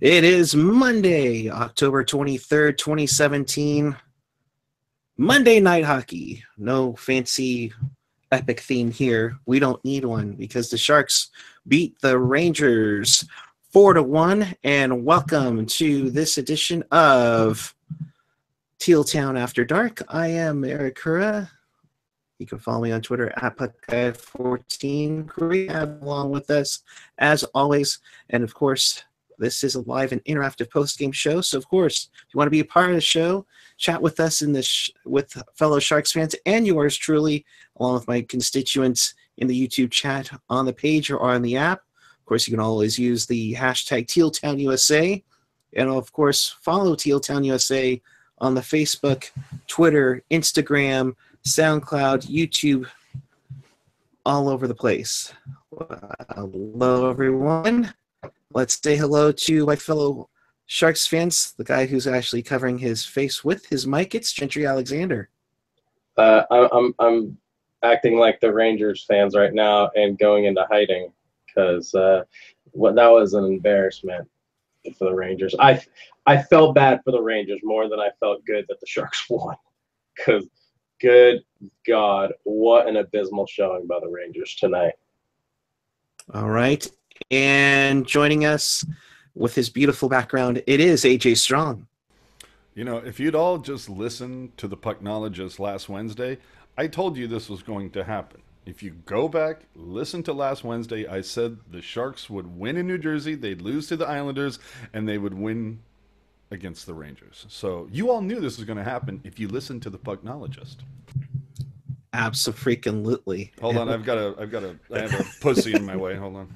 It is Monday, October 23rd, 2017. Monday Night Hockey. No fancy epic theme here. We don't need one because the Sharks beat the Rangers 4-1. And welcome to this edition of Teal Town After Dark. I am Eric Kura. You can follow me on Twitter at Puckguy14. Great to have along with us as always. And of course, this is a live and interactive post-game show. So, of course, if you want to be a part of the show, chat with us in this with fellow Sharks fans and yours truly, along with my constituents in the YouTube chat on the page or on the app. Of course, you can always use the hashtag TealTownUSA. And, of course, follow TealTownUSA on the Facebook, Twitter, Instagram, SoundCloud, YouTube, all over the place. Hello, everyone. Let's say hello to my fellow Sharks fans, the guy who's actually covering his face with his mic. It's Jentry Alexander. I'm acting like the Rangers fans right now and going into hiding because that was an embarrassment for the Rangers. I felt bad for the Rangers more than I felt good that the Sharks won because good God, what an abysmal showing by the Rangers tonight. All right. And joining us with his beautiful background, it is AJ Strong. You know, if you'd all just listened to the Pucknologist last Wednesday, I told you this was going to happen. If you go back, listen to last Wednesday, I said the Sharks would win in New Jersey, they'd lose to the Islanders, and they would win against the Rangers. So you all knew this was going to happen if you listened to the Pucknologist. Abso-freaking-lutely. Hold on, I have a pussy in my way. Hold on.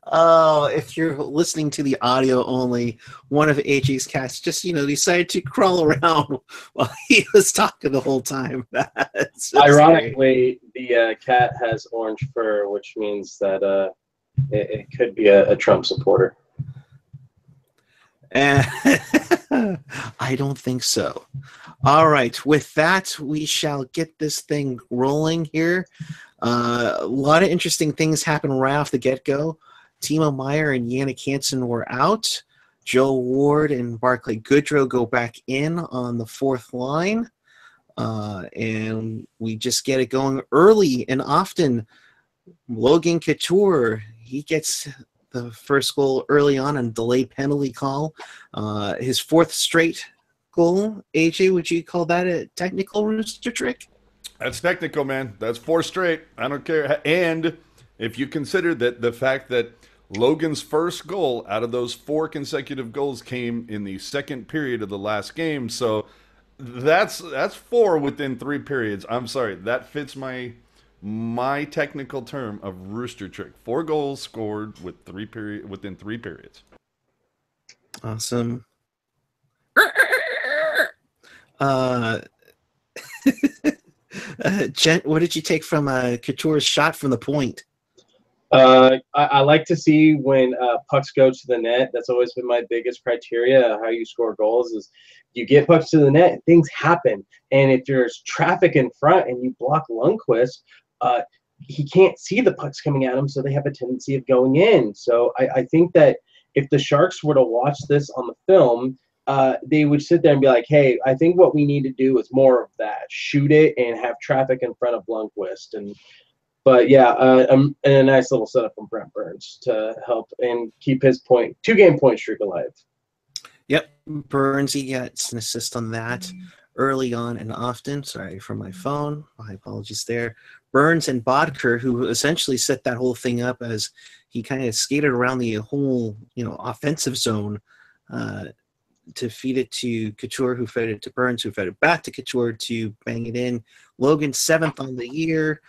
Oh, if you're listening to the audio only, one of AJ's cats just, decided to crawl around while he was talking the whole time. Ironically, the cat has orange fur, which means that it could be a Trump supporter. I don't think so. All right, with that, we shall get this thing rolling here. A lot of interesting things happened right off the get-go. Timo Meier and Yannick Hansen were out. Joe Ward and Barclay Goodrow go back in on the fourth line. And we just get it going early and often. Logan Couture, he gets the first goal early on delayed penalty call. His fourth straight goal. AJ, would you call that a technical rooster trick? That's technical, man. That's 4 straight. I don't care. And if you consider that the fact that Logan's first goal out of those 4 consecutive goals came in the second period of the last game, so that's 4 within 3 periods. I'm sorry, that fits my technical term of rooster trick. 4 goals scored within 3 periods. Awesome. Gent, what did you take from Couture's shot from the point? I like to see when pucks go to the net. That's always been my biggest criteria how you score goals is you get pucks to the net, things happen. And if there's traffic in front and you block Lundqvist, he can't see the pucks coming at him, so they have a tendency of going in. So I think that if the Sharks were to watch this on the film, they would sit there and be like, hey, I think what we need to do is more of that. Shoot it and have traffic in front of Lundqvist. But yeah, and a nice little setup from Brent Burns to help and keep his 2-game point streak alive. Yep, Burns, he gets an assist on that early on and often. Sorry for my phone. My apologies there. Burns and Bodker, who essentially set that whole thing up as he kind of skated around the whole, offensive zone to feed it to Couture, who fed it to Burns, who fed it back to Couture to bang it in. Logan, 7th on the year.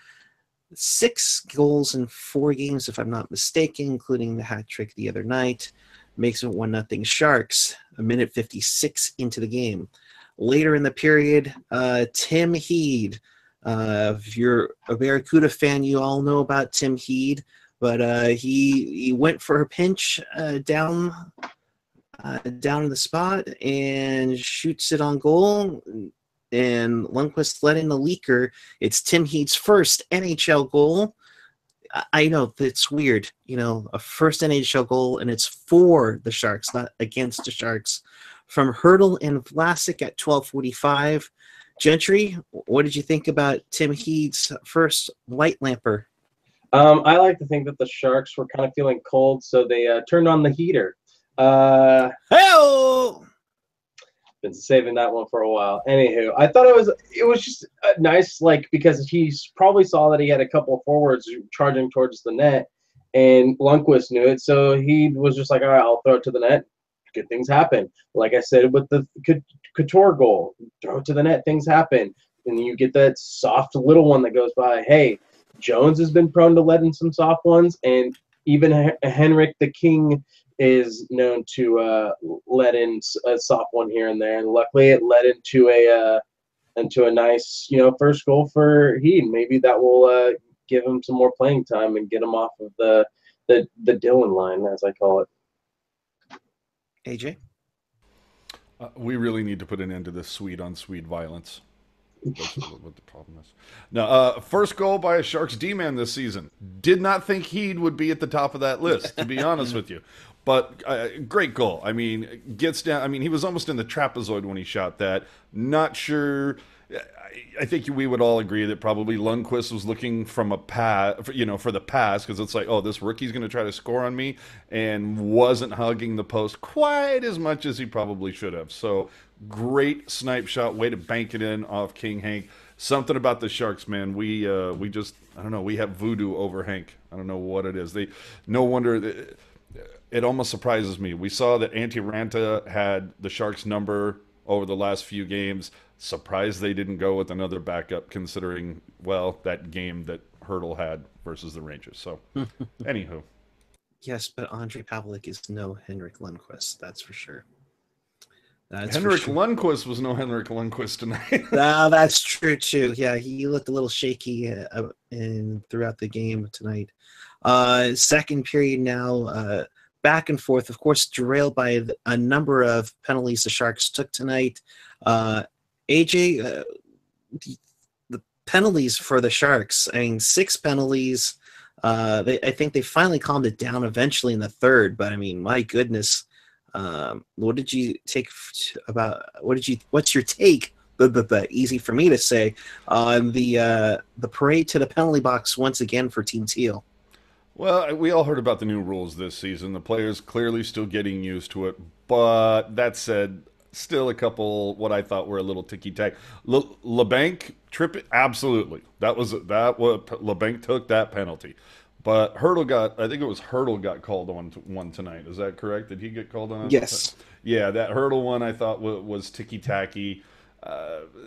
6 goals in 4 games, if I'm not mistaken, including the hat trick the other night. Makes it 1-0 Sharks, a minute 56 into the game. Later in the period, Tim Heed. If you're a Barracuda fan, you all know about Tim Heed, but he went for a pinch down in the spot and shoots it on goal. And Lundqvist let in the leaker. It's Tim Heed's first NHL goal. I know it's weird, a first NHL goal, and it's for the Sharks, not against the Sharks, from Hurdle and Vlasic at 12:45. Gentry, what did you think about Tim Heed's first light lamper? I like to think that the Sharks were kind of feeling cold, so they turned on the heater. Hell! Been saving that one for a while. Anywho, I thought it was just nice, because he probably saw that he had a couple of forwards charging towards the net, and Lundqvist knew it, so he was just like, all right, I'll throw it to the net. Good things happen. Like I said with the Couture goal, throw it to the net, things happen, and you get that soft little one that goes by. Hey, Jones has been prone to letting some soft ones, and even Henrik the King is known to let in a soft one here and there, and luckily it led into a nice first goal for Heed. Maybe that will give him some more playing time and get him off of the Dylan line, as I call it. AJ, we really need to put an end to this Swede on Swede violence. That's what the problem is. Now, first goal by a Sharks D-man this season. Did not think Heed would be at the top of that list, to be honest with you. But great goal. I mean, gets down. I mean, he was almost in the trapezoid when he shot that. Not sure. I think we would all agree that probably Lundqvist was looking from a pass, for the pass, because it's like, oh, this rookie's going to try to score on me, and wasn't hugging the post quite as much as he probably should have. So great snipe shot, way to bank it in off King Hank. Something about the Sharks, man. We just, I don't know, we have voodoo over Hank. I don't know what it is. No wonder. It almost surprises me. We saw that Antti Ranta had the Sharks number over the last few games. Surprised they didn't go with another backup, considering, well, that game that Hurdle had versus the Rangers. So, anywho. Yes, but Andre Pavlik is no Henrik Lundqvist. That's for sure. Henrik Lundqvist was no Henrik Lundqvist tonight. No, that's true too. Yeah, he looked a little shaky throughout the game tonight. Second period now, back and forth. Of course, derailed by a number of penalties the Sharks took tonight. AJ, the penalties for the Sharks. I mean, 6 penalties. I think they finally calmed it down eventually in the third. But I mean, my goodness. What did you take about? What's your take? Easy for me to say on the parade to the penalty box once again for Team Teal. Well, we all heard about the new rules this season. The players clearly still getting used to it. But that said, still a couple what I thought were a little ticky-tack. LeBanc trip, absolutely. That was LeBanc took that penalty. But Hurdle got called on one tonight. Is that correct? Did he get called on? Yes. Yeah, that Hurdle one I thought was ticky-tacky.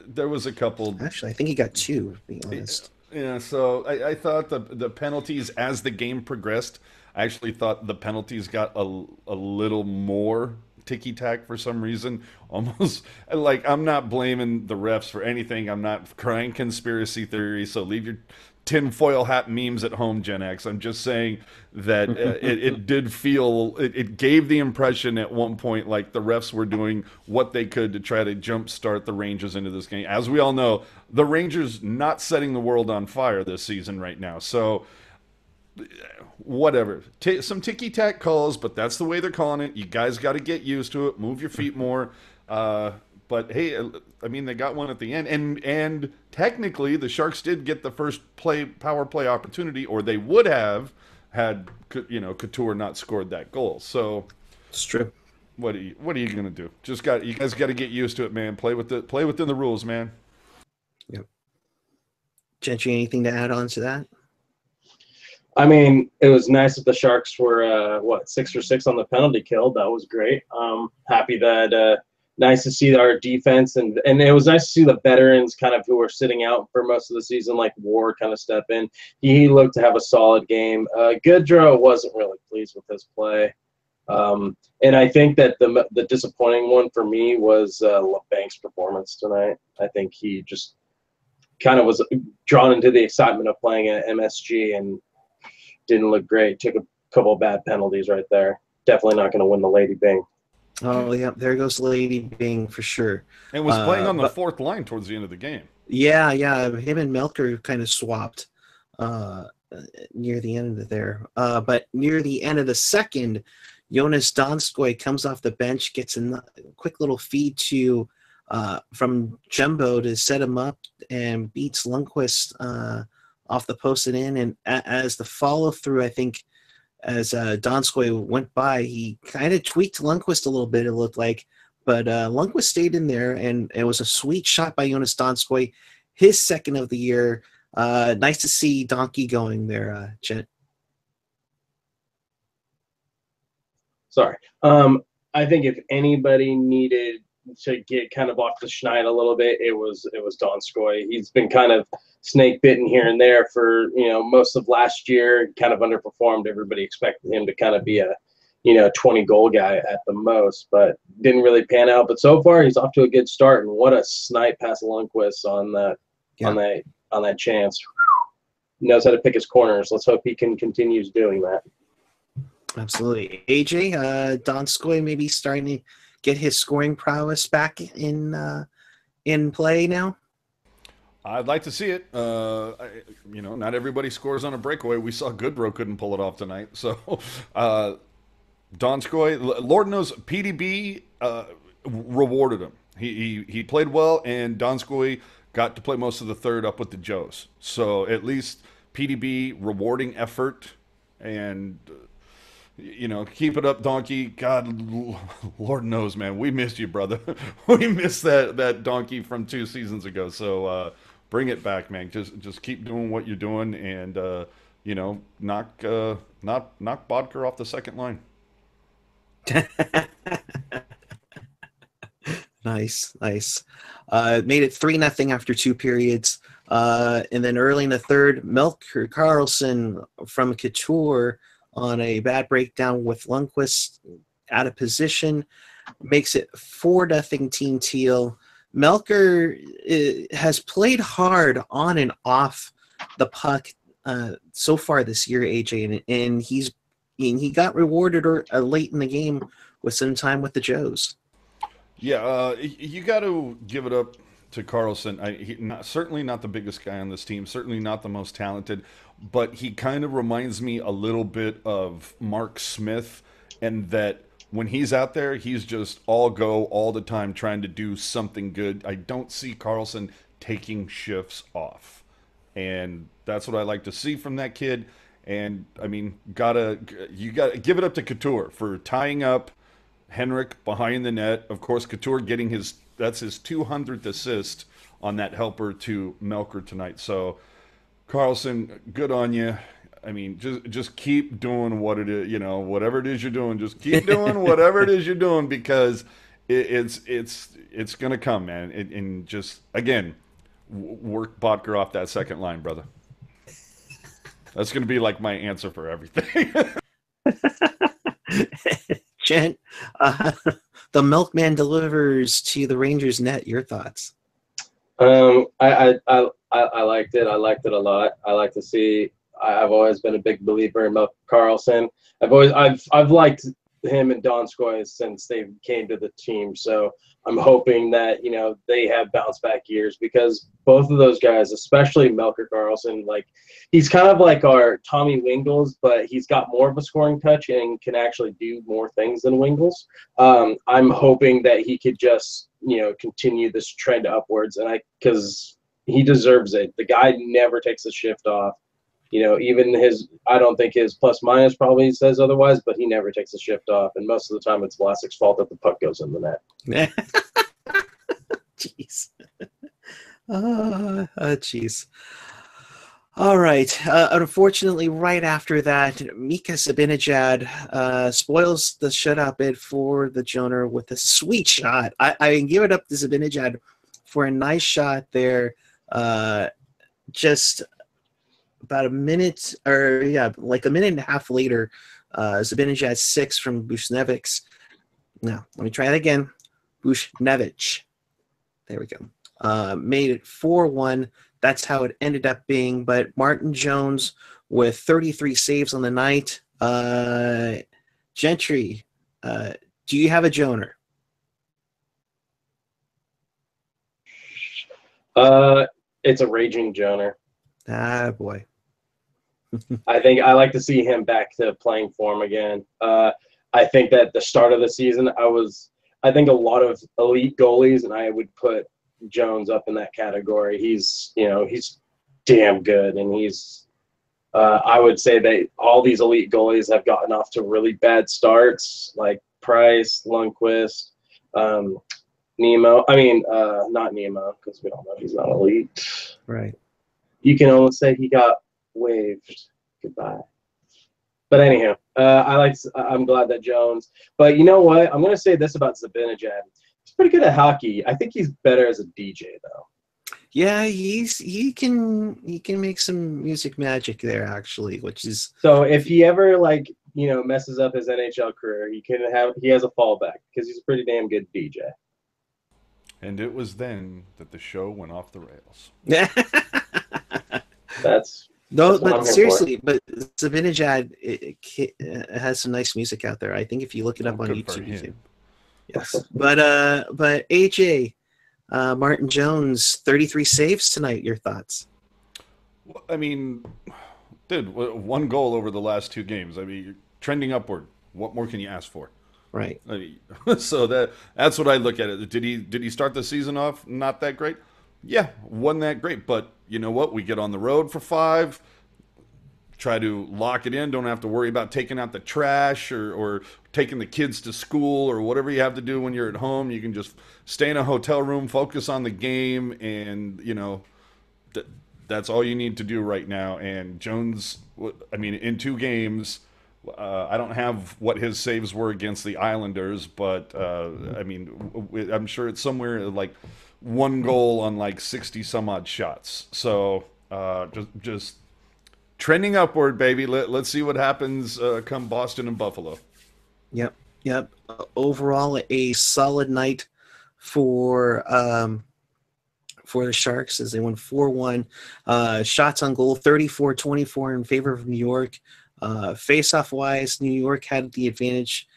There was a couple. Actually, I think he got 2, to be honest. Yeah, so I thought the penalties as the game progressed, I actually thought the penalties got a little more ticky-tack for some reason. Almost like I'm not blaming the refs for anything. I'm not crying conspiracy theory, so leave your tinfoil hat memes at home, Gen X. I'm just saying that it did feel, it gave the impression at one point like the refs were doing what they could to try to jumpstart the Rangers into this game. As we all know, the Rangers not setting the world on fire this season right now. So whatever. Some ticky-tack calls, but that's the way they're calling it. You guys got to get used to it. Move your feet more. But hey, I mean, they got one at the end, and technically the Sharks did get the first power play opportunity, or they would have had Couture not scored that goal. So it's true. What are you going to do? You guys got to get used to it, man. Play within the rules, man. Yep. Gentry, anything to add on to that? I mean, it was nice that the Sharks were 6 for 6 on the penalty kill. That was great. Happy that. Nice to see our defense, and it was nice to see the veterans kind of who were sitting out for most of the season, like Ward, kind of step in. He looked to have a solid game. Goodrow wasn't really pleased with his play. And I think that the disappointing one for me was LeBanc's performance tonight. I think he just kind of was drawn into the excitement of playing at MSG and didn't look great. Took a couple of bad penalties right there. Definitely not going to win the Lady Bing. Oh, yeah, there goes Lady Bing for sure. And was playing on the fourth line towards the end of the game. Yeah, him and Melker kind of swapped. near the end of there. But near the end of the second, Jonas Donskoy comes off the bench, gets a quick little feed to from Jumbo to set him up, and beats Lundqvist off the post and in. And as the follow through, I think as Donskoy went by, he kind of tweaked Lundqvist a little bit, it looked like. But Lundqvist stayed in there, and it was a sweet shot by Jonas Donskoy, his second of the year. Nice to see Donkey going there, Gent. Sorry. I think if anybody needed to get kind of off the schneid a little bit, it was Donskoy. He's been kind of snake bitten here and there for most of last year. Kind of underperformed. Everybody expected him to kind of be a 20 goal guy at the most, but didn't really pan out. But so far, he's off to a good start. And what a snipe past Lundqvist on that chance. He knows how to pick his corners. Let's hope he continues doing that. Absolutely. AJ, Donskoy maybe starting to get his scoring prowess back in play now? I'd like to see it. Not everybody scores on a breakaway. We saw Goodrow couldn't pull it off tonight. So Donskoy, Lord knows PDB rewarded him. He played well, and Donskoy got to play most of the third up with the Joes. So at least PDB rewarding effort, and keep it up, Donkey. God, Lord knows, man, we missed you, brother. We missed that Donkey from 2 seasons ago. So bring it back, man. Just keep doing what you're doing, and knock Bodker off the second line. Nice. Made it 3-0 after 2 periods. And then early in the third, Melker Karlsson from Couture on a bad breakdown with Lundqvist out of position makes it 4-0 Team Teal. Melker has played hard on and off the puck so far this year, AJ, and he got rewarded late in the game with some time with the Joes. Yeah, you got to give it up to Karlsson. Certainly not the biggest guy on this team, certainly not the most talented, but he kind of reminds me a little bit of Mark Smith, and that when he's out there, he's just all go all the time trying to do something good. I don't see Karlsson taking shifts off, and that's what I like to see from that kid. And I mean, you gotta give it up to Couture for tying up Henrik behind the net. Of course, Couture getting his 200th assist on that helper to Melker tonight. So, Karlsson, good on you. I mean, just keep doing what it is, whatever it is you're doing. Just keep doing whatever it is you're doing, because it's gonna come, man. And just again, work Bodker off that second line, brother. That's gonna be like my answer for everything. Gent, the milkman delivers to the Rangers net. Your thoughts? I liked it. I liked it a lot. I like to see. I've always been a big believer in Melker Karlsson. I've liked him and Donskoy since they came to the team. So I'm hoping that they have bounce back years, because both of those guys, especially Melker Karlsson, he's kind of like our Tommy Wingles, but he's got more of a scoring touch and can actually do more things than Wingles. I'm hoping that he could just continue this trend upwards, and because he deserves it. The guy never takes a shift off. Even I don't think his plus minus probably says otherwise, but he never takes a shift off. And most of the time it's Vlasic's fault that the puck goes in the net. Jeez. Jeez. All right. Unfortunately, right after that, Mika Zibanejad spoils the shutout bid for the Joner with a sweet shot. I give it up to Zibanejad for a nice shot there. Just about a minute, like a minute and a half later, Zibanejad 6 from Buchnevich. Now, let me try that again. Buchnevich. There we go. Made it 4-1. That's how it ended up being. But Martin Jones with 33 saves on the night. Jentry, do you have a Joner? It's a raging Joner. Ah, boy. I think I like to see him back to playing form again. I think that the start of the season, I think a lot of elite goalies, and I would put Jones up in that category. He's damn good, and I would say that all these elite goalies have gotten off to really bad starts, like Price, Lundqvist, Nemo. I mean, not Nemo, because we all know he's not elite. Right. You can almost say he got waived. Goodbye. But anyhow, I'm glad that Jones. But you know what? I'm going to say this about Zibanejad. He's pretty good at hockey. I think he's better as a DJ, though. Yeah, he can make some music magic there, actually, which is So if he ever messes up his NHL career, he has a fallback because he's a pretty damn good DJ. And it was then that the show went off the rails. That's no, what I'm but here seriously, but Zibanejad it has some nice music out there. I think if you look it up on Good for YouTube, you him. can. Yes, but AJ, Martin Jones, 33 saves tonight. Your thoughts? I mean, dude, one goal over the last 2 games. I mean, trending upward. What more can you ask for? Right. I mean, so that's what I look at it. Did he start the season off not that great? Yeah, wasn't that great. But you know what? We get on the road for 5, try to lock it in. Don't have to worry about taking out the trash or taking the kids to school or whatever you have to do when you're at home. You can just stay in a hotel room, focus on the game, and that's all you need to do right now. And Jones, I mean, in 2 games. I don't have what his saves were against the Islanders, but I mean, I'm sure it's somewhere like 1 goal on like 60 some odd shots. So just trending upward, baby. Let's see what happens come Boston and Buffalo. Yep. Overall, a solid night for the Sharks as they won 4-1. Shots on goal, 34-24 in favor of New York. Face-off wise, New York had the advantage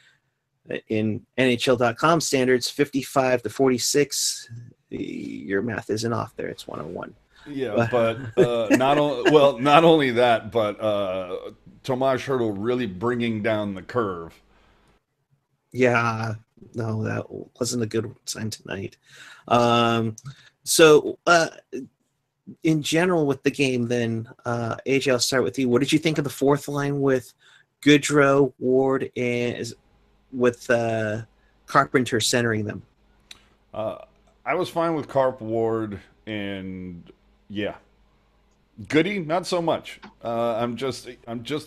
in NHL.com standards, 55-46. Your math isn't off there; it's 101. Yeah, but not only that, but Tomas Hertl really bringing down the curve. Yeah, no, that wasn't a good sign tonight. So in general with the game, then AJ, I'll start with you. What did you think of the 4th line with Goodrow, Ward, and with Carpenter centering them? I was fine with Carp, Ward, and yeah, Goody not so much. I'm just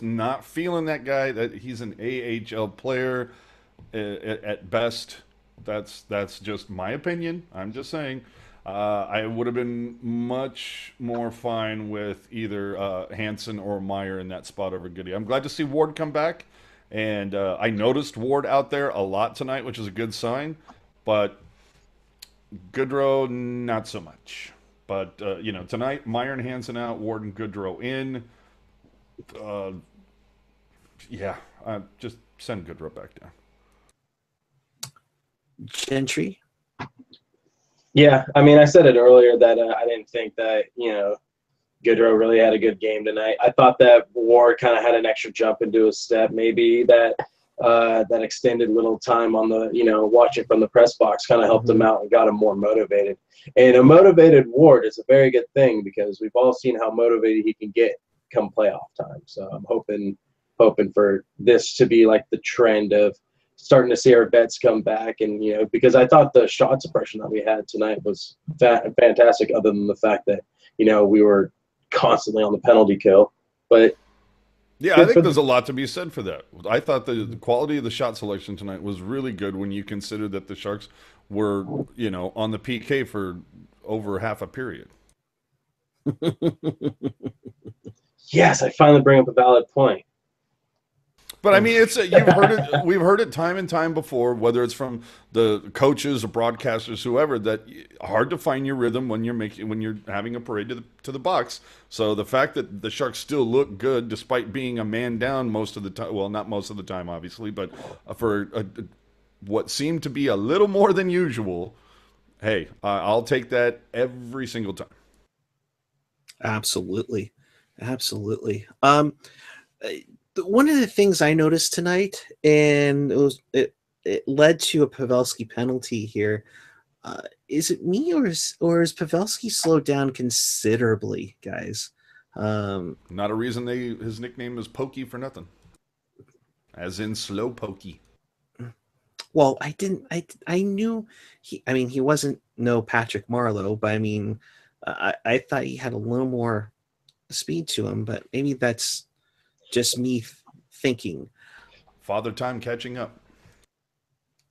not feeling that guy. That he's an AHL player at best. That's just my opinion. I'm just saying. I would have been much more fine with either Hansen or Meyer in that spot over Goody. I'm glad to see Ward come back, and I noticed Ward out there a lot tonight, which is a good sign. But Goodrow, not so much. But tonight, Meyer and Hansen out, Ward and Goodrow in. Just send Goodrow back down. Gentry. Yeah, I mean, I said it earlier that I didn't think that, Goodrow really had a good game tonight. I thought that Ward kind of had an extra jump into his step, maybe that extended little time on the, watching from the press box kind of helped him out and got him more motivated. And a motivated Ward is a very good thing because we've all seen how motivated he can get come playoff time. So I'm hoping for this to be like the trend of starting to see our bets come back, and because I thought the shot suppression that we had tonight was fantastic. Other than the fact that we were constantly on the penalty kill, but yeah, I think there's a lot to be said for that. I thought the quality of the shot selection tonight was really good when you consider that the Sharks were on the PK for over half a period. Yes, I finally bring up a valid point. But I mean, you've heard it. We've heard it time and time before, whether it's from the coaches or broadcasters, whoever, that hard to find your rhythm when you're having a parade to the box. So the fact that the Sharks still look good despite being a man down most of the time, well, not most of the time, obviously, but for what seemed to be a little more than usual, hey, I'll take that every single time. Absolutely. Absolutely. One of the things I noticed tonight, and it led to a Pavelski penalty here. Is it me, or is Pavelski slowed down considerably, guys? Not a reason his nickname is Pokey for nothing, as in slow pokey. Well, I knew he. I mean, he wasn't no Patrick Marleau, but I mean, I thought he had a little more speed to him, but maybe that's just me thinking. Father time catching up.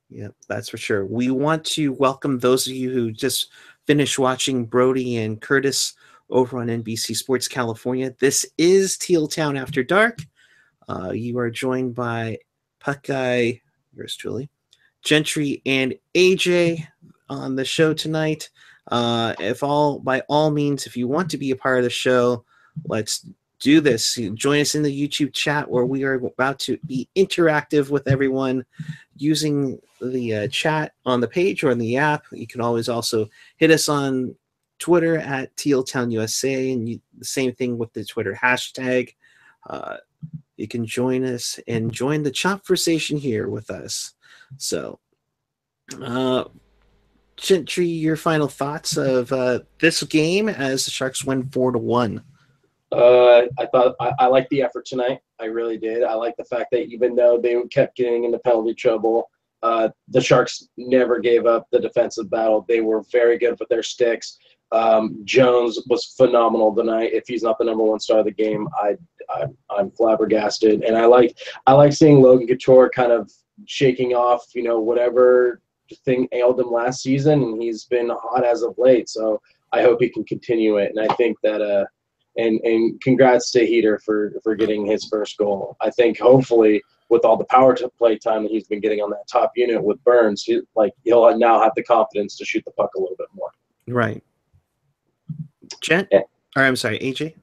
Yeah, that's for sure. We want to welcome those of you who just finished watching Brody and Curtis over on NBC Sports California. This is Teal Town After Dark. You are joined by Puckguy, yours truly, Jentry, and AJ on the show tonight. By all means, if you want to be a part of the show, let's do this. Join us in the YouTube chat where we are about to be interactive with everyone using the chat on the page or in the app. You can always also hit us on Twitter at TealTownUSA, and the same thing with the Twitter hashtag. You can join us and join the conversation here with us. So, Gentry, your final thoughts of this game as the Sharks win 4-1. I liked the effort tonight. I really did. I like the fact that even though they kept getting into penalty trouble, the Sharks never gave up the defensive battle. They were very good with their sticks. Jones was phenomenal tonight. If he's not the number one star of the game, I'm flabbergasted. And I like seeing Logan Couture kind of shaking off, whatever thing ailed him last season, and he's been hot as of late. So I hope he can continue it. And I think that and congrats to Heater for getting his first goal. I think hopefully with all the power to play time that he's been getting on that top unit with Burns, he'll now have the confidence to shoot the puck a little bit more. Right. Jen? Yeah. Or I'm sorry, AJ?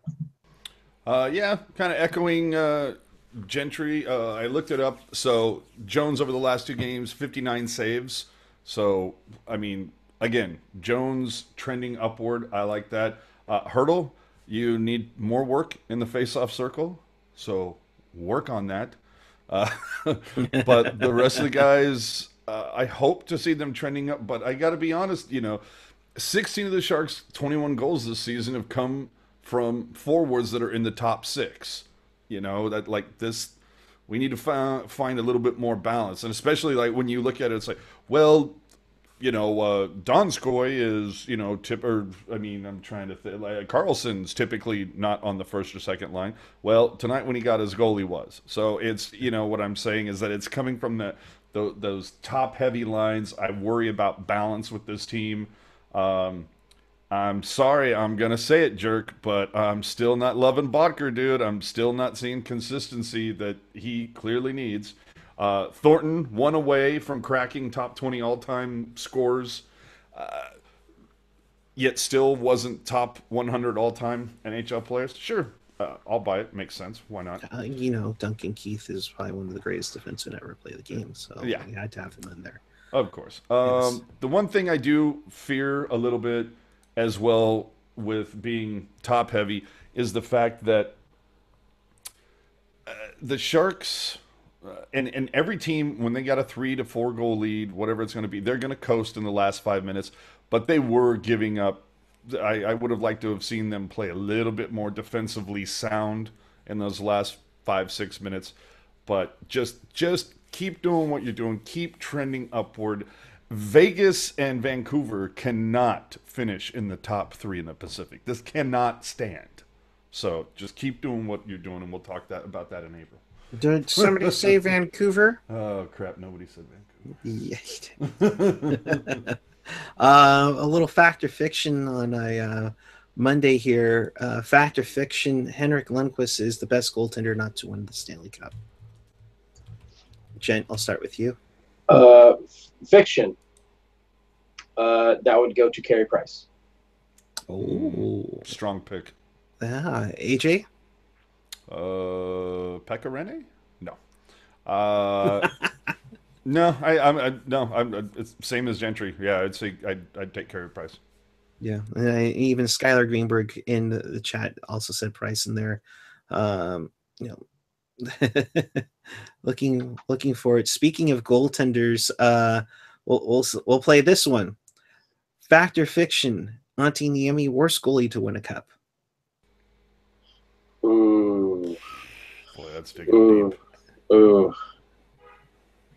Yeah, kind of echoing Gentry. I looked it up. So Jones over the last two games, 59 saves. So, I mean, again, Jones trending upward. I like that. Hurdle, you need more work in the face-off circle. So work on that. But the rest of the guys, I hope to see them trending up. But I got to be honest, 16 of the Sharks' 21 goals this season have come from forwards that are in the top six. That like this, we need to find a little bit more balance. And especially like when you look at it, it's like, well, Donskoy is, I'm trying to think, like Carlson's typically not on the first or second line. Well, tonight when he got his goal, he was. So it's, what I'm saying is that it's coming from those top heavy lines. I worry about balance with this team. I'm sorry, I'm going to say it, jerk, but I'm still not loving Bodker, dude. I'm still not seeing consistency that he clearly needs. Thornton, one away from cracking top 20 all-time scores, yet still wasn't top 100 all-time NHL players. Sure, I'll buy it. Makes sense. Why not? Duncan Keith is probably one of the greatest defensemen ever play the game, so yeah, we had to have him in there. Of course. Yes. The one thing I do fear a little bit as well with being top heavy is the fact that the Sharks and every team, when they got a 3 to 4 goal lead, whatever it's going to be, they're going to coast in the last 5 minutes. But they were giving up. I would have liked to have seen them play a little bit more defensively sound in those last 5-6 minutes. But just keep doing what you're doing. Keep trending upward. Vegas and Vancouver cannot finish in the top 3 in the Pacific. This cannot stand. So just keep doing what you're doing, and we'll talk about that in April. Did somebody say Vancouver? Oh, crap. Nobody said Vancouver. Yeah. A little fact or fiction on a Monday here. Fact or fiction, Henrik Lundqvist is the best goaltender not to win the Stanley Cup. Jen, I'll start with you. Fiction. That would go to Carey Price. Oh, strong pick. AJ? Pekka Rinne? No. No, I'm it's same as Gentry. Yeah, I'd say I'd take Carey Price. Yeah, and even Skylar Greenberg in the chat also said Price in there. You know, looking for it. Speaking of goaltenders, we'll play this one. Fact or fiction? Auntie Niemi, worst goalie to win a cup. Ooh. Boy, that's digging deep. Ooh.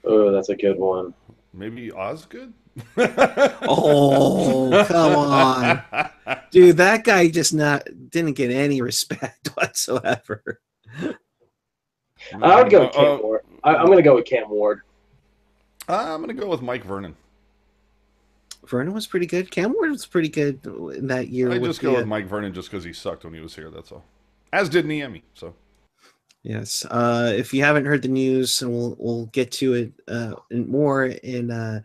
Oh, that's a good one. Maybe Osgood? Oh, come on. Dude, that guy just didn't get any respect whatsoever. I would go with Cam Ward. I'm going to go with Cam Ward. I'm going to go with Mike Vernon. Vernon was pretty good. Cam Ward was pretty good in that year. I just go with Mike Vernon just because he sucked when he was here. That's all. As did Niemi. So. Yes. If you haven't heard the news, and we'll get to it more in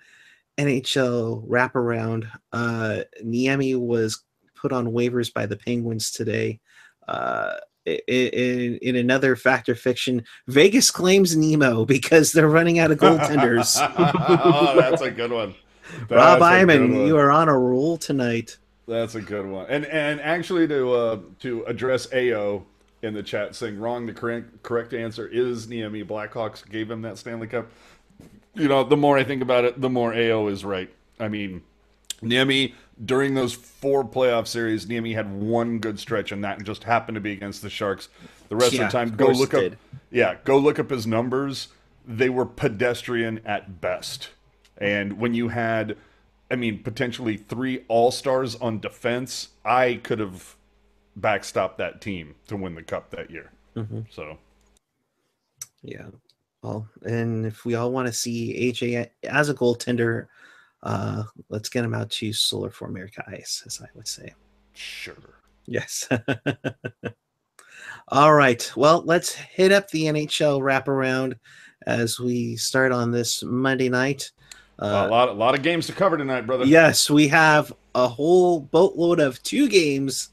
NHL wraparound. Niemi was put on waivers by the Penguins today. In another fact or fiction, Vegas claims Nemo because they're running out of goaltenders. Oh, that's a good one. Rob Iman, you are on a roll tonight. That's a good one. And actually to address AO in the chat saying wrong, the correct answer is Niemi. Blackhawks gave him that Stanley Cup. You know, the more I think about it, the more AO is right. I mean, Niemi, during those 4 playoff series, Niemi had one good stretch, and that just happened to be against the Sharks. The rest of the time, go look up his numbers. They were pedestrian at best. And when you had, I mean, potentially 3 all-stars on defense, I could have backstopped that team to win the cup that year. Mm-hmm. So, yeah. Well, and if we all want to see AJ as a goaltender, let's get him out to Solar for America Ice, as I would say. Sure. Yes. All right. Well, let's hit up the NHL wraparound as we start on this Monday night. A lot of games to cover tonight, brother. Yes, we have a whole boatload of 2 games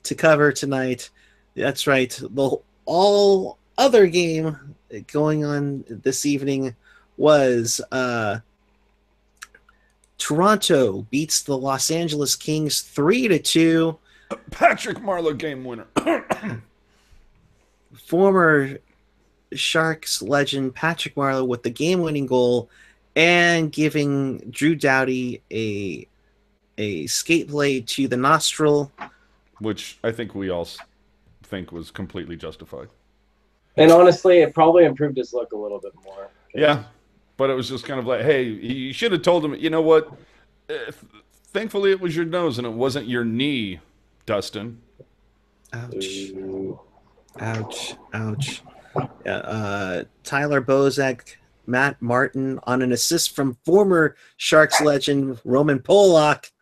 to cover tonight. That's right. The all other game going on this evening was Toronto beats the Los Angeles Kings 3-2. Patrick Marleau game winner. Former Sharks legend Patrick Marleau with the game-winning goal and giving Drew Doughty a skate blade to the nostril, which I think we all think was completely justified. And honestly, it probably improved his look a little bit more. Yeah, but it was just kind of like, hey, you should have told him, you know what? Thankfully, it was your nose and it wasn't your knee, Dustin. Ouch. Ouch. Ouch. Yeah, Tyler Bozak, Matt Martin on an assist from former Sharks legend Roman Polak.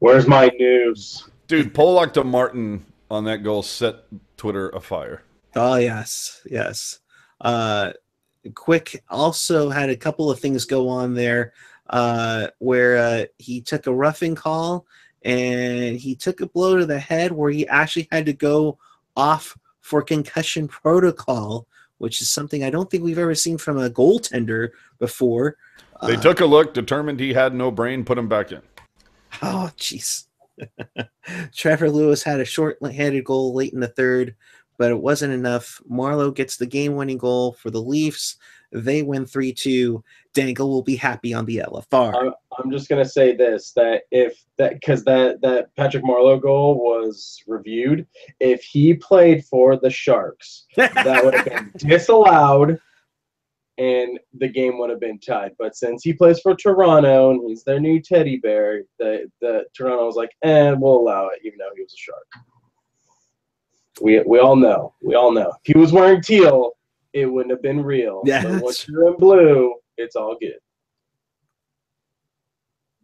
Where's my news? Dude, Polak to Martin on that goal set Twitter afire. Oh, yes. Yes. Quick also had a couple of things go on there where he took a roughing call and he took a blow to the head where he actually had to go off for concussion protocol, which is something I don't think we've ever seen from a goaltender before. They took a look, determined he had no brain, put him back in. Oh, jeez. Trevor Lewis had a short-handed goal late in the third, but it wasn't enough. Marleau gets the game-winning goal for the Leafs. They win 3-2. Dangle will be happy on the LFR. I'm just gonna say this: because that Patrick Marleau goal was reviewed. If he played for the Sharks, that would have been disallowed, and the game would have been tied. But since he plays for Toronto and he's their new teddy bear, the Toronto was like, we'll allow it, even though he was a Shark. We all know. We all know. If he was wearing teal, it wouldn't have been real. Yeah, but once you're in blue, it's all good.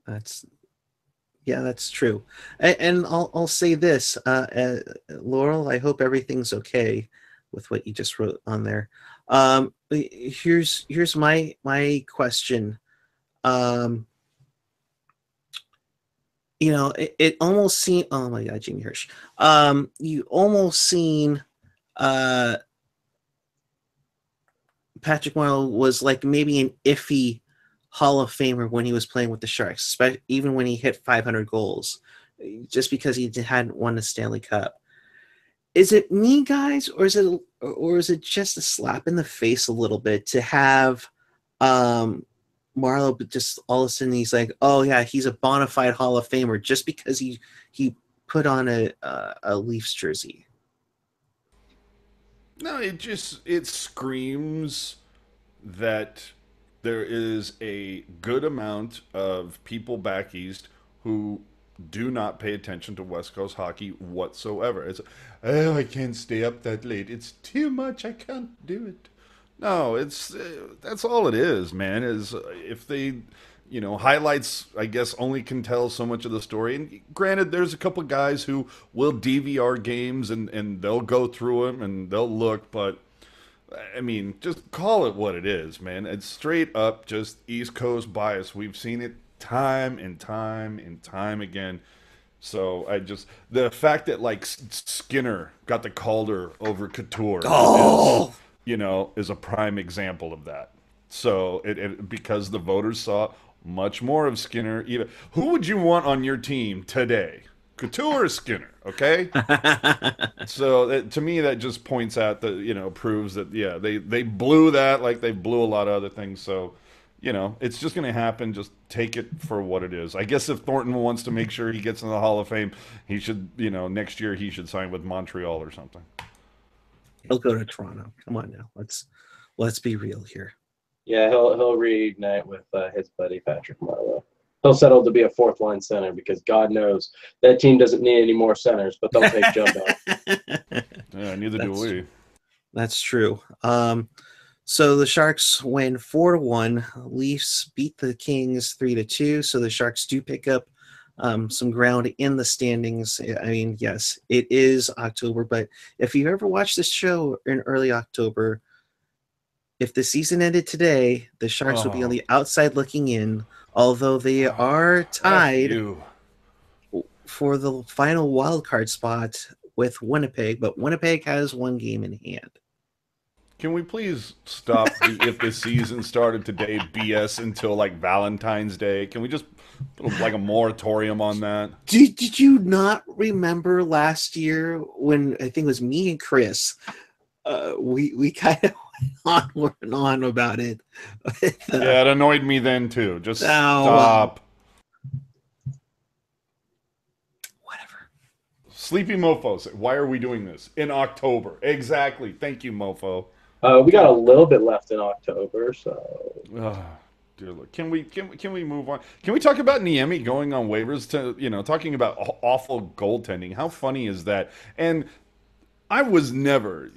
That's true. And I'll say this, Laurel, I hope everything's okay with what you just wrote on there. Here's my question. It almost seemed, oh my God, Jimmy Hirsch. You almost seen Patrick Marleau was like maybe an iffy Hall of Famer when he was playing with the Sharks, even when he hit 500 goals, just because he hadn't won the Stanley Cup. Is it me, guys, or is it just a slap in the face a little bit to have Marleau just all of a sudden he's like, oh yeah, he's a bona fide Hall of Famer just because he put on a Leafs jersey? No, it screams that there is a good amount of people back east who do not pay attention to West Coast hockey whatsoever. It's, oh, I can't stay up that late. It's too much. I can't do it. No, it's that's all it is, man. Is if they, highlights, I guess, only can tell so much of the story. And granted, there's a couple guys who will DVR games and they'll go through them and they'll look, but I mean, just call it what it is, man. It's straight up just East Coast bias. We've seen it time and time and time again. So the fact that like Skinner got the Calder over Couture is a prime example of that. So it because the voters saw much more of Skinner. Even who would you want on your team today? Couture or Skinner? Okay. So to me, that just points out that proves that they blew that like they blew a lot of other things. So it's just going to happen. Just take it for what it is. I guess if Thornton wants to make sure he gets in the Hall of Fame, he should next year he should sign with Montreal or something. He'll go to Toronto. Come on now. Let's be real here. Yeah, he'll reunite with his buddy Patrick Marleau. He'll settle to be a fourth line center because God knows that team doesn't need any more centers, but they'll take Joe Bell. Yeah, neither do we. That's true. So the Sharks win 4-1. Leafs beat the Kings 3-2. So the Sharks do pick up some ground in the standings. I mean, yes, it is October, but if you ever watched this show in early October, if the season ended today, the Sharks would be on the outside looking in, although they are tied for the final wild card spot with Winnipeg, but Winnipeg has one game in hand. Can we please stop if the season started today BS until like Valentine's Day? Can we just put like a moratorium on that? Did you not remember last year when I think it was me and Chris, we kind of went on about it. Yeah, it annoyed me then too. Just stop. Whatever. Sleepy Mofo, why are we doing this in October? Exactly. Thank you, Mofo. We got a little bit left in October, so. Oh, dear Lord. Can we move on? Can we talk about Niemi going on waivers to talking about awful goaltending? How funny is that? And I was never.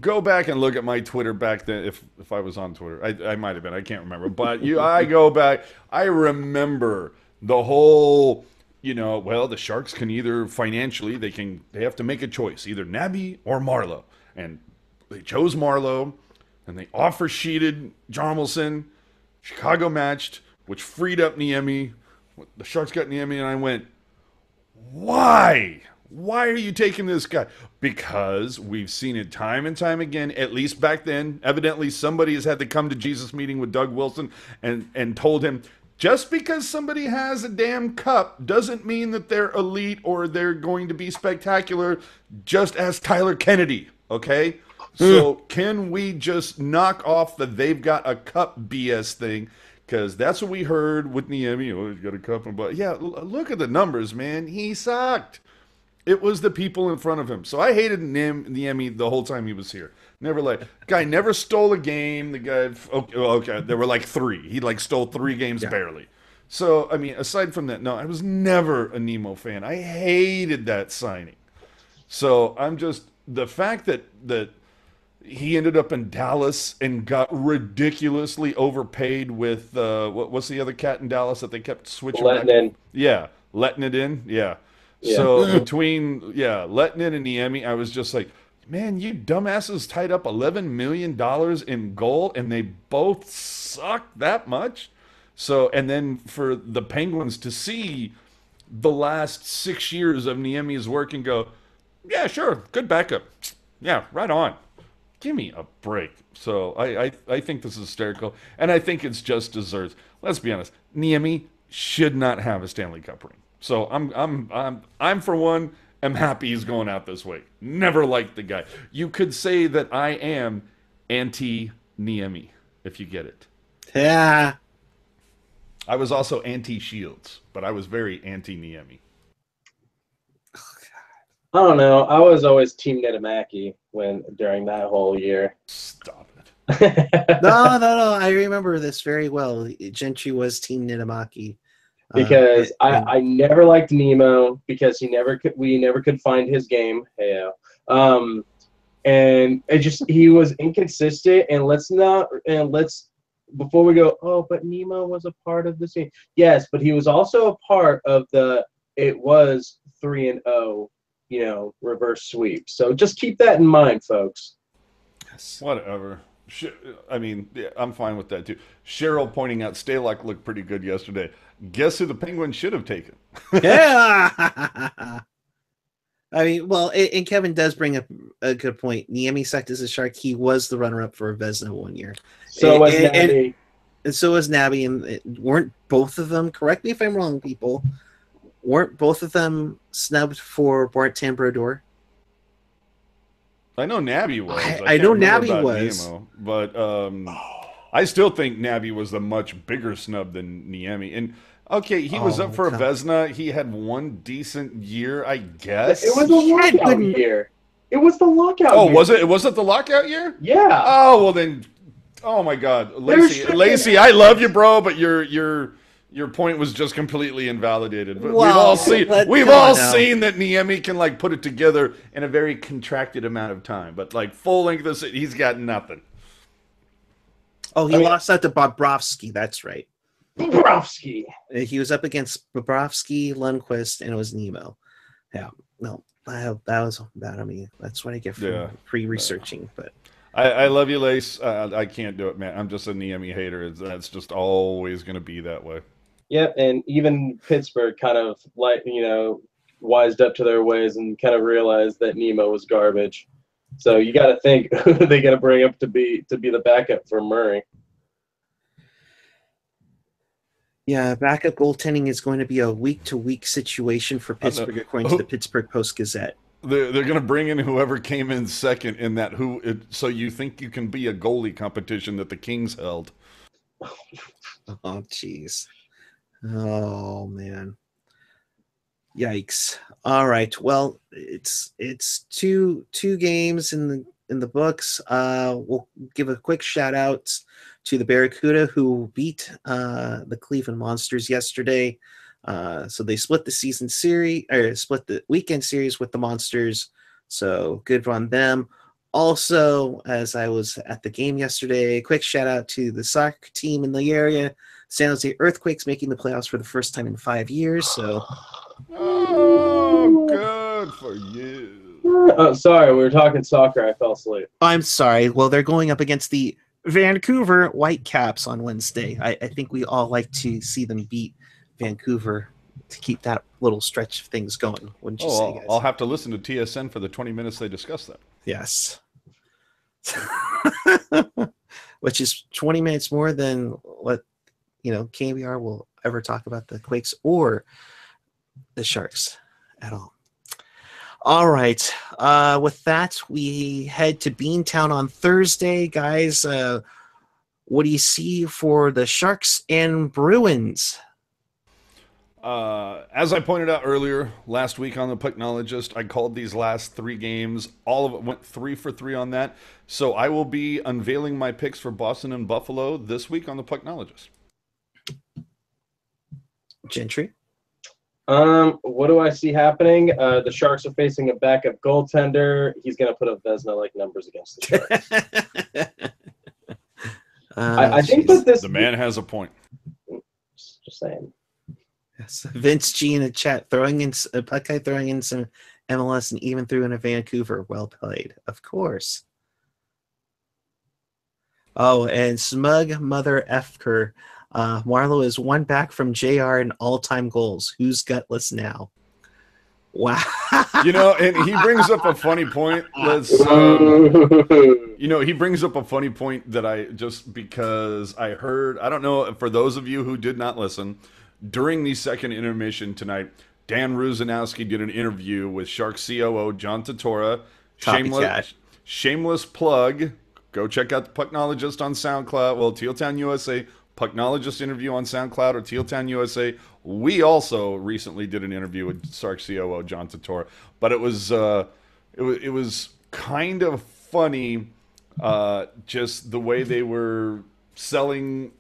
Go back and look at my Twitter back then. If I was on Twitter, I might have been. I can't remember. But I go back. I remember the whole. The Sharks can either financially they have to make a choice, either Naby or Marleau, and they chose Marleau, and they offer sheeted Jarmelson. Chicago matched, which freed up Niemi. The Sharks got Niemi, and I went, why? Why are you taking this guy? Because we've seen it time and time again, at least back then. Evidently, somebody has had to come to Jesus meeting with Doug Wilson and told him, just because somebody has a damn cup doesn't mean that they're elite or they're going to be spectacular. Just ask Tyler Kennedy, okay? So can we just knock off the they've got a cup BS thing? Because that's what we heard with Niemi. Oh, he's got a cup. But yeah, look at the numbers, man. He sucked. It was the people in front of him. So I hated Niemi the whole time he was here. Guy never stole a game. The guy, okay, there were like 3. He stole 3 games barely. So, I mean, aside from that, no, I was never a Nemo fan. I hated that signing. So I'm just, the fact that he ended up in Dallas and got ridiculously overpaid with, what's the other cat in Dallas that they kept switching letting in. Yeah, letting it in, yeah. So between letting in and Niemi, I was just like, man, you dumbasses tied up $11 million in goal, and they both suck that much. So, and then for the Penguins to see the last 6 years of Niemi's work and go, yeah, sure, good backup. Yeah, right on. Give me a break. So I think this is hysterical, and I think it's just desserts. Let's be honest. Niemi should not have a Stanley Cup ring. So I'm for one am happy he's going out this way. Never liked the guy. You could say that I am anti Niemi if you get it. Yeah. I was also anti Shields, but I was very anti Niemi. I don't know. I was always Team Netamaki during that whole year. Stop it. No. I remember this very well. Gentry was Team Nitamaki. Because I never liked Nemo because we never could find his game. Hey, and he was inconsistent. And before we go, oh, but Nemo was a part of the team. Yes, but he was also a part of it was 3-0, reverse sweep. So just keep that in mind, folks. Yes. Whatever. I mean, yeah, I'm fine with that too. Cheryl pointing out Stalock looked pretty good yesterday. Guess who the Penguins should have taken? Yeah. I mean, well, and Kevin does bring up a good point. Niemi sucked as a Shark. He was the runner-up for a Vezina one year. So was Nabby. And so was Nabby. And weren't both of them, correct me if I'm wrong, people, weren't both of them snubbed for Bart Brodeur? I know Nabby was. I know Nabby was. Nemo, but I still think Nabby was the much bigger snub than Niemi. And okay, he was up for a Vezina. He had one decent year, I guess. It was a lockout year. It was the lockout year. Oh, was it? Was it the lockout year? Yeah. Oh, well then. Oh my God, Lacey, I love you, bro, but your point was just completely invalidated. But well, we've all seen that Niemi can like put it together in a very contracted amount of time. But like full length, he's got nothing. Oh, he lost out to Bobrovsky. That's right. Bobrovsky. He was up against Bobrovsky, Lundqvist, and it was Nemo. Yeah, no, that was bad on me. That's what I get for pre-researching. But I love you, Lace. I can't do it, man. I'm just a Niemi hater. That's just always going to be that way. Yep, and even Pittsburgh kind of wised up to their ways and kind of realized that Nemo was garbage. So you got to think who they got to bring up to be the backup for Murray. Yeah, backup goaltending is going to be a week-to-week situation for Pittsburgh, according to the Pittsburgh Post-Gazette. They're going to bring in whoever came in second in that so you think you can be a goalie competition that the Kings held. Oh, jeez. Oh, man. Yikes. All right. Well, it's two games in the books. We'll give a quick shout out to the Barracuda who beat the Cleveland Monsters yesterday. So they split the season series or split the weekend series with the Monsters. So good on them. Also, as I was at the game yesterday, quick shout out to the soccer team in the area, San Jose Earthquakes, making the playoffs for the first time in 5 years. So, oh, good for you. Oh, sorry, we were talking soccer. I fell asleep. I'm sorry. Well, they're going up against the Vancouver Whitecaps on Wednesday. I think we all like to see them beat Vancouver to keep that little stretch of things going, wouldn't you say, guys? I'll have to listen to TSN for the 20 minutes they discuss that. Yes. Which is 20 minutes more than what, KBR will ever talk about the Quakes or the Sharks at all. All right. With that, we head to Beantown on Thursday, guys. What do you see for the Sharks and Bruins? As I pointed out earlier last week on the Pucknologist, I called these last 3 games. All of it went 3 for 3 on that. So I will be unveiling my picks for Boston and Buffalo this week on the Pucknologist. Gentry? What do I see happening? The Sharks are facing a backup goaltender. He's going to put up Vezina-like numbers against the Sharks. I think that the man has a point. Just saying. Yes. Vince G in the chat Puckguy throwing in some MLS and even threw in a Vancouver. Well played, of course. Oh, and Smug Mother Efker. Marlowe is one back from JR in all-time goals. Who's gutless now? Wow. And he brings up a funny point. He brings up a funny point that because I heard, I don't know, for those of you who did not listen, during the second intermission tonight, Dan Ruzanowski did an interview with Sharks COO John Totora. Shameless plug. Go check out the Pucknologist on SoundCloud. Well, Tealtown USA, Pucknologist interview on SoundCloud or Tealtown USA. We also recently did an interview with Sharks COO John Totora. But it was kind of funny, just the way they were selling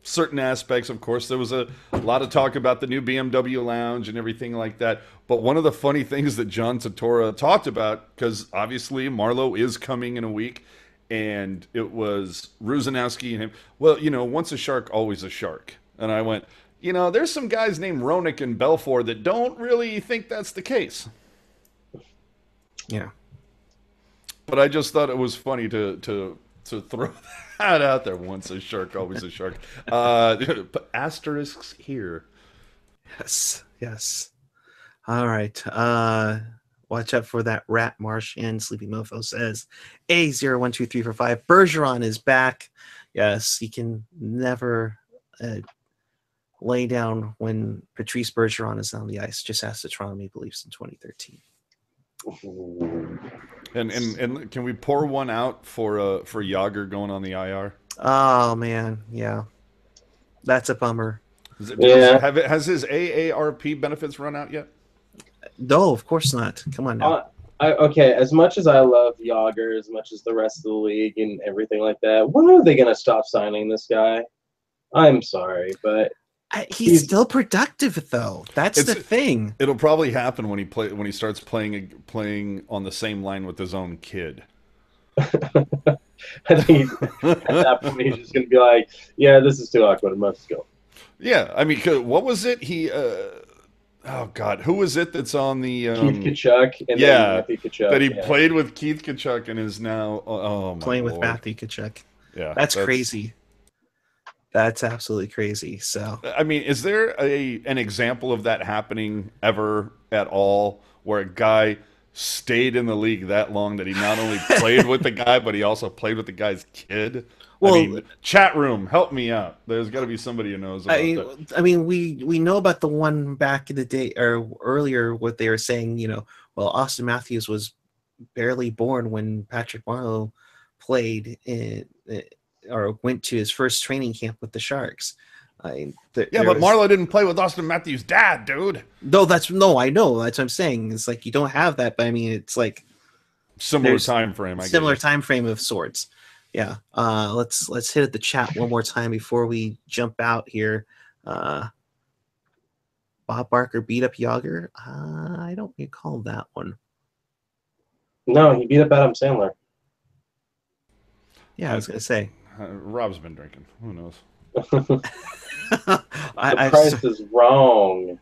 certain aspects. Of course, there was a lot of talk about the new BMW lounge and everything like that. But one of the funny things that John Totora talked about, because obviously Marlowe is coming in a week, and it was Ruzanowski and him. Well, once a shark, always a shark. And I went, there's some guys named Ronick and Belfour that don't really think that's the case. Yeah. But I just thought it was funny to throw that out there. Once a shark, always a shark. Asterisks here. Yes. All right. Watch out for that rat, Martian. Sleepy Mofo says A012345. Bergeron is back. Yes, he can never lay down when Patrice Bergeron is on the ice. Just ask the Toronto Maple Leafs in 2013. And can we pour one out for Jágr going on the IR? Oh man, yeah, that's a bummer. Has his AARP benefits run out yet? No, of course not. Come on now. Okay, as much as I love Jágr, as much as the rest of the league and everything like that, when are they going to stop signing this guy? I'm sorry, but he's still productive though. That's the thing. It'll probably happen when he starts playing on the same line with his own kid. I think at that point he's just going to be like, "Yeah, this is too awkward. I must go." Yeah, I mean, what was it? Oh God, who was it that's on the Keith Tkachuk? And Matthew Tkachuk, that he played with Keith Tkachuk and is now playing with Matthew Tkachuk. Yeah, that's crazy. That's absolutely crazy. So, I mean, is there an example of that happening ever at all, where a guy stayed in the league that long that he not only played with the guy, but he also played with the guy's kid? Well, I mean, chat room, help me out. There's got to be somebody who knows about that. I mean, we know about the one back in the day or earlier. What they were saying, well, Austin Matthews was barely born when Patrick Marleau played or went to his first training camp with the Sharks. But Marleau didn't play with Austin Matthews' dad, dude. I know. That's what I'm saying. It's like you don't have that, but I mean, it's like similar time frame. Similar time frame of sorts. Yeah. Let's hit at the chat one more time before we jump out here. Bob Barker beat up Jágr. I don't recall that one. No, he beat up Adam Sandler. Yeah, I was gonna say. Rob's been drinking. Who knows? The price is wrong.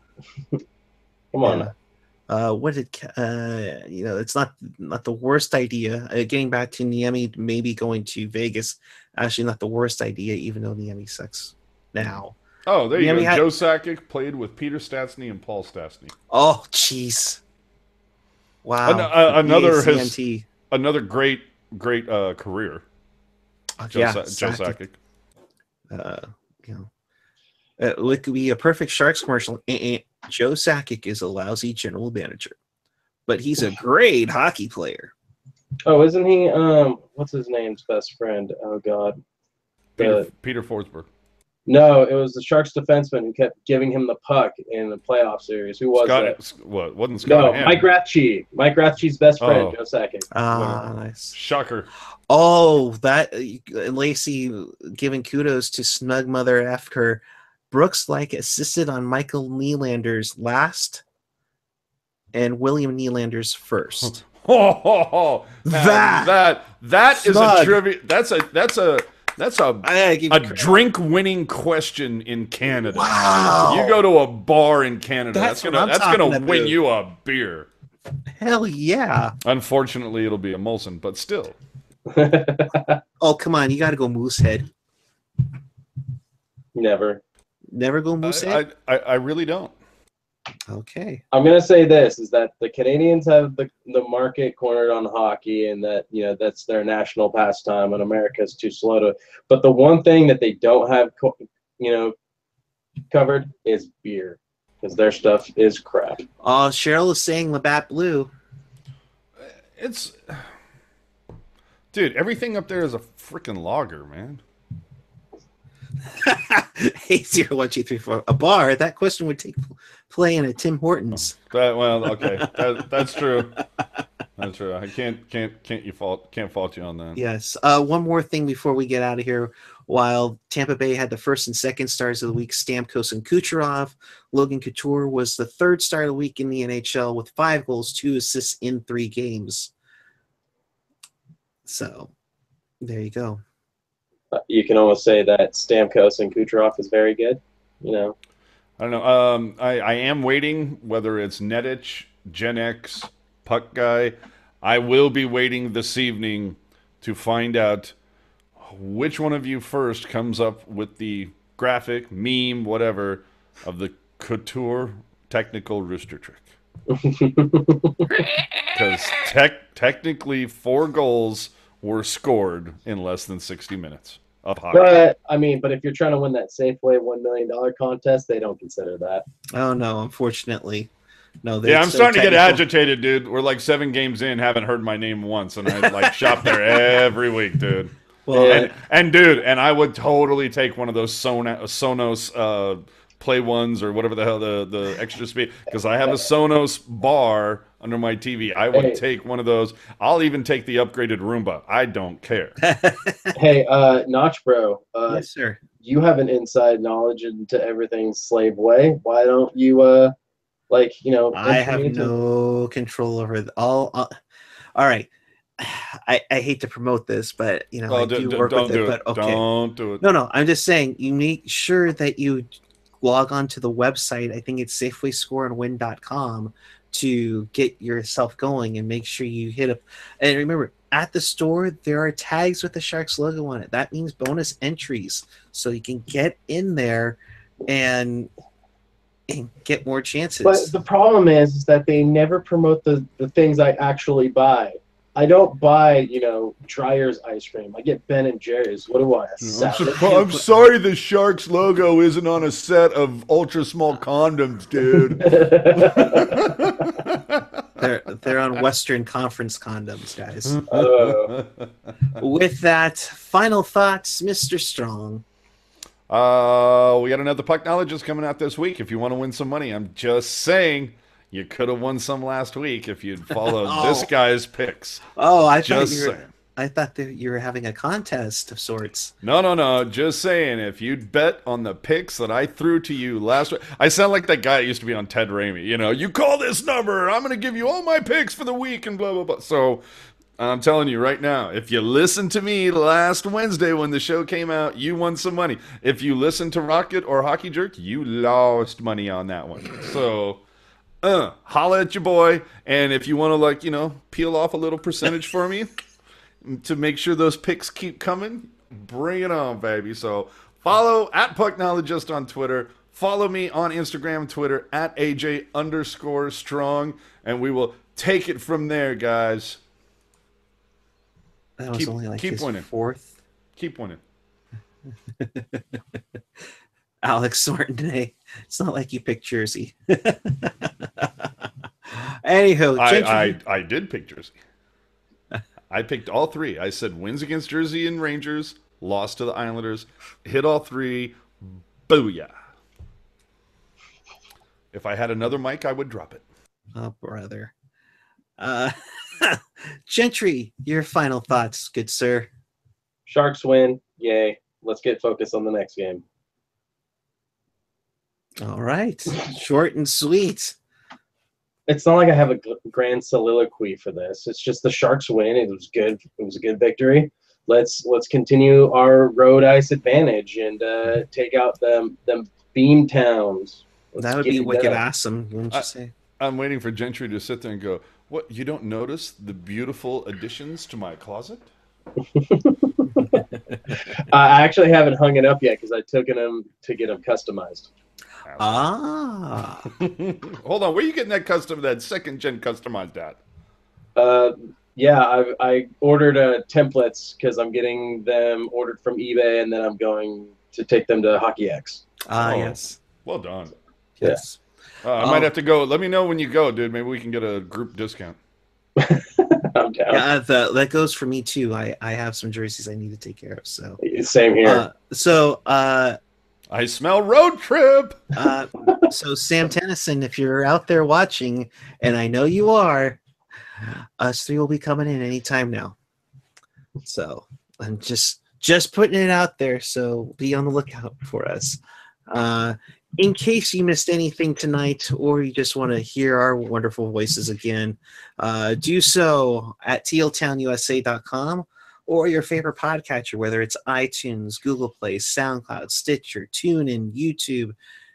Come on. It's not the worst idea. Getting back to Niemi, maybe going to Vegas, actually not the worst idea, even though Niemi sucks now. Oh, there you go. Joe Sakic played with Peter Stastny and Paul Stastny. Oh, jeez. Wow. Another great career. Joe Sakic. It could be a perfect Sharks commercial. Joe Sakic is a lousy general manager, but he's a great hockey player. Oh, isn't he? What's his name's best friend? Oh God, Peter Forsberg. No, it was the Sharks defenseman who kept giving him the puck in the playoff series. Who was that? What? Wasn't Scott? No, Mike Rathje. Mike Rathje's best friend, Joe Sakic. Nice. Shocker. Oh, that Lacey giving kudos to Snug Mother Efker. Brooks assisted on Michael Nylander's last and William Nylander's first. That is a trivia. That's a drink-winning question in Canada. Wow. You go to a bar in Canada, that's gonna win you a beer. Hell yeah. Unfortunately, it'll be a Molson, but still. Oh, come on. You got to go Moosehead. Never Never go Moosehead? I really don't. Okay. I'm gonna say this is that the Canadians have the market cornered on hockey, and that that's their national pastime, and America's too slow to. But the one thing that they don't have covered is beer, because their stuff is crap. Cheryl is saying Labatt Blue. It's, dude, everything up there is a freaking lager, man. 80123 a bar. That question would take play in a Tim Hortons. Okay, that's true. That's true. I can't fault you on that. Yes. One more thing before we get out of here. While Tampa Bay had the first and second stars of the week, Stamkos and Kucherov, Logan Couture was the third star of the week in the NHL with 5 goals, 2 assists in 3 games. So there you go. You can almost say that Stamkos and Kucherov is very good. I don't know. I am waiting, whether it's Netich, Gen X, Puckguy. I will be waiting this evening to find out which one of you first comes up with the graphic, meme, whatever, of the Couture technical rooster trick. Because technically 4 goals were scored in less than 60 minutes of hockey. But if you're trying to win that Safeway $1 million contest, they don't consider that. Oh no, unfortunately. No, yeah, I'm starting to get agitated, dude. We're like 7 games in, haven't heard my name once, and I like shop there every week, dude. Well, and dude, and I would totally take one of those Sonos Play Ones or whatever the hell the extra speed, because I have a Sonos bar under my TV. I would take one of those. I'll even take the upgraded Roomba. I don't care. Hey, Notch Bro. Yes, sir. You have an inside knowledge into everything Slave Way. Why don't you, I have no control over all right. I hate to promote this, but I do work with it. But okay, don't do it. No. I'm just saying you make sure that you log on to the website. I think it's SafeWayScoreAndWin.com to get yourself going, and make sure you hit up. And remember, at the store there are tags with the Sharks logo on it. That means bonus entries, so you can get in there and get more chances. But the problem is that they never promote the things I actually buy. I don't buy, Dreyer's ice cream. I get Ben and Jerry's. What do I? I'm sorry the Sharks logo isn't on a set of ultra small condoms, dude. They're on Western Conference condoms, guys. With that, final thoughts, Mr. Strong. We got another Pucknologist coming out this week. If you want to win some money, I'm just saying. You could have won some last week if you'd followed this guy's picks. Oh, I thought that you were having a contest of sorts. No. Just saying, if you'd bet on the picks that I threw to you last week. I sound like that guy that used to be on Ted Ramey. You call this number, I'm going to give you all my picks for the week and blah, blah, blah. So I'm telling you right now, if you listened to me last Wednesday when the show came out, you won some money. If you listened to Rocket or Hockey Jerk, you lost money on that one. So holla at your boy, and if you want to peel off a little percentage for me to make sure those picks keep coming, bring it on, baby. So follow at Pucknologist on Twitter, follow me on Instagram and Twitter at AJ_strong, and we will take it from there, guys. That was only like his winning. 4th. Keep winning. Alex Thornton, it's not like you picked Jersey. Anywho, I did pick Jersey. I picked all 3. I said wins against Jersey and Rangers, lost to the Islanders, hit all 3, booyah. If I had another mic, I would drop it. Oh, brother. Gentry, your final thoughts, good sir. Sharks win. Yay. Let's get focused on the next game. All right. Short and sweet. It's not like I have a grand soliloquy for this. It's just the Sharks win. It was good. It was a good victory. Let's continue our road ice advantage and take out them beam towns. That would be wicked awesome, wouldn't you say? I'm waiting for Gentry to sit there and go, what, you don't notice the beautiful additions to my closet? I actually haven't hung it up yet because I took them to get them customized. Ah. Hold on, where are you getting that second gen customized at? Yeah, I ordered templates because I'm getting them ordered from eBay, and then I'm going to take them to Hockey X. Yes. Well done. Yes. I might have to go. Let me know when you go, dude. Maybe we can get a group discount. I'm down. Yeah, that goes for me too. I have some jerseys I need to take care of. So same here. I smell road trip. So Sam Tennyson, if you're out there watching, and I know you are, us three will be coming in anytime now. So I'm just putting it out there. So be on the lookout for us. In case you missed anything tonight, or you just want to hear our wonderful voices again, do so at tealtownusa.com or your favorite podcatcher, whether it's iTunes, Google Play, SoundCloud, Stitcher, TuneIn, YouTube,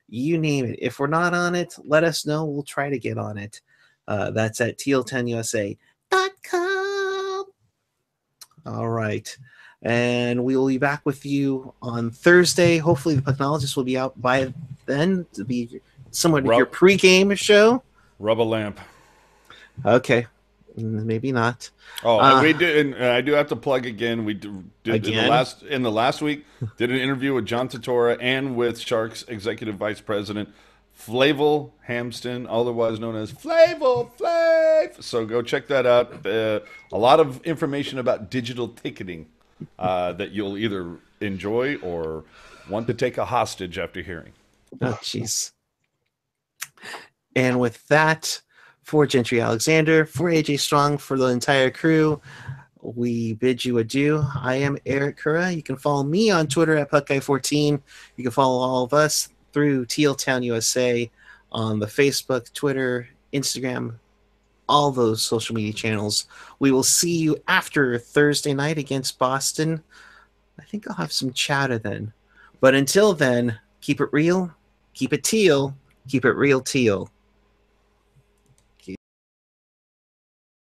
you name it. If we're not on it, let us know. We'll try to get on it. That's at tealtownusa.com. All right. And we will be back with you on Thursday. Hopefully the Pucknologist will be out by then to be somewhat of your pregame show. Rub a lamp. Okay. Maybe not. We did. And I do have to plug again. We did again? in the last week. Did an interview with John Tortora and with Sharks Executive Vice President Flavel Hamston, otherwise known as Flavel Flav. So go check that out. A lot of information about digital ticketing that you'll either enjoy or want to take a hostage after hearing. Oh, jeez. And with that, for Jentry Alexander, for AJ Strong, for the entire crew, we bid you adieu. I am Eric Cura. You can follow me on Twitter at Puckguy14. You can follow all of us through Teal Town USA on the Facebook, Twitter, Instagram, all those social media channels. We will see you after Thursday night against Boston. I think I'll have some chatter then. But until then, keep it real, keep it teal, keep it real teal.